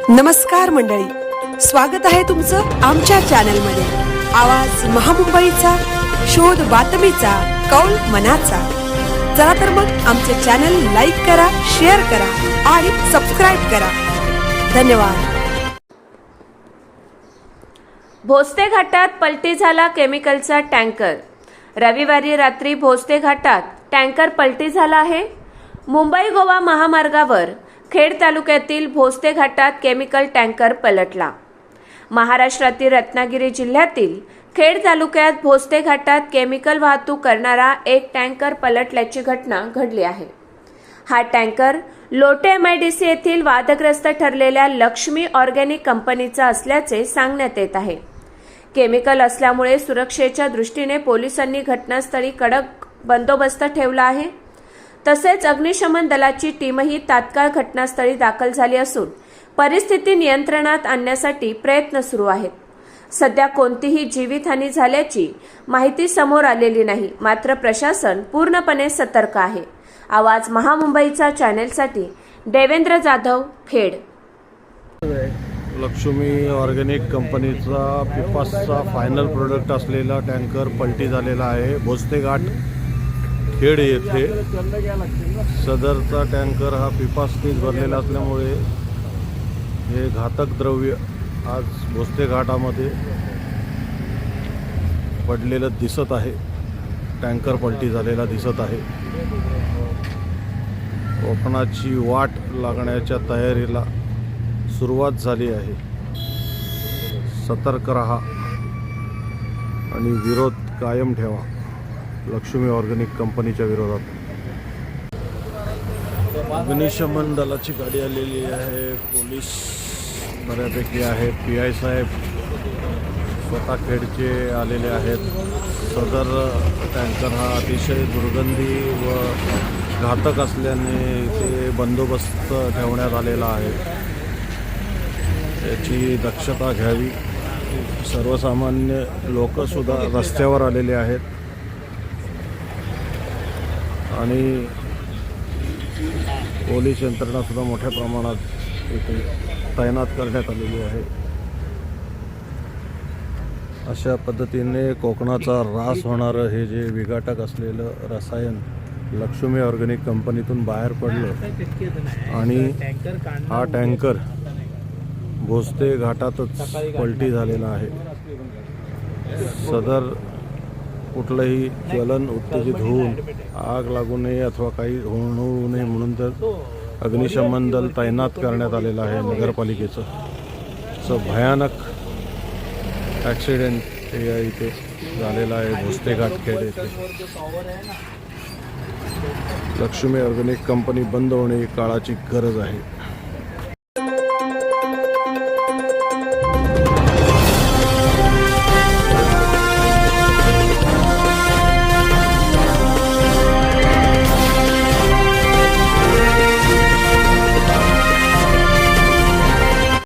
नमस्कार मंडळी, स्वागत आहे तुमचं आमच्या चॅनलमध्ये। आवाज महामुंबईचा, शोध बातमीचा, कौल मनाचा। चला तर मग आमचे चॅनल लाईक करा, शेअर करा आणि सबस्क्राइब करा। धन्यवाद। भोसते घाटात पलटी झाला केमिकलचा टँकर। रविवारी रात्री भोसते घाटात टँकर पलटी झाला आहे। मुंबई गोवा महामार्गावर खेड तालुक्यातील भोसते घाटात केमिकल टँकर पलटला। महाराष्ट्रातील रत्नागिरी जिल्ह्यातील खेड तालुक्यात भोसते घाटात केमिकल वाहतूक करणारा एक टँकर पलटल्याची घटना घडली आहे। हा टँकर लोटे MIDC येथील वादग्रस्त ठरलेल्या लक्ष्मी ऑर्गॅनिक कंपनीचा असल्याचे सांगण्यात येत आहे। केमिकल असल्यामुळे सुरक्षेच्या दृष्टीने पोलिसांनी घटनास्थळी कडक बंदोबस्त ठेवला आहे। तसेच अग्निशमन दलाची टीमही तात्काळ घटनास्थळी दाखल झाली असून परिस्थिती नियंत्रणात आणण्यासाठी प्रयत्न सुरू आहेत। सध्या कोणतीही जीवितहानी झाल्याची माहिती समोर आलेली नाही, मात्र प्रशासन पूर्णपणे सतर्क आहे। आवाज महामुंबईचा चॅनेलसाठी देवेंद्र जाधव, खेड। लक्ष्मी ऑर्गॅनिक कंपनीचा पिपासचा फायनल प्रोडक्ट असलेला टँकर पलटी झालेला आहे। भोसते घाट खेड येथे सदरचा टँकर हा पिपासनीच भरलेला असल्यामुळे हे घातक द्रव्य आज भोसते घाटामध्ये पडलेलं दिसत आहे। टँकर पलटी झालेला दिसत आहे। कोकणाची वाट लागण्याच्या तयारीला सुरुवात झाली आहे। सतर्क रहा आणि विरोध कायम ठेवा लक्ष्मी ऑर्गॅनिक कंपनीच्या विरोधात। अग्निशमन दलाची गाडी आलेली आहे, पोलीस बऱ्यापैकी आहेत, PI साहेब स्वतः खेडचे आलेले आहेत। सदर टँकर हा अतिशय दुर्गंधी व घातक असल्याने इथे बंदोबस्त ठेवण्यात आलेला आहे। याची दक्षता घ्यावी। सर्वसामान्य लोकसुद्धा रस्त्यावर आलेले आहेत आणि पोलीस यंत्रणा सुद्धा मोठ्या प्रमाणात इथे तैनात करण्यात आलेली आहे। अशा पद्धतीने कोकणाचा ऱ्हास होणारं हे जे विघातक असलेलं रसायन लक्ष्मी ऑर्गॅनिक कंपनीतून बाहेर पडलं आणि हा टँकर भोसते घाटातच पलटी झालेला आहे। सदर कुठलंही ज्वलन उत्तेजित होऊन आग लागू नये अथवा काही होऊ नये म्हणून तर अग्निशमन दल तैनात करण्यात आलेलं आहे नगरपालिकेचं। भयानक ॲक्सिडेंट इथे झालेला आहे भोसते घाट खेड येथे। लक्ष्मी ऑर्गॅनिक कंपनी बंद होणे ही काळाची गरज आहे।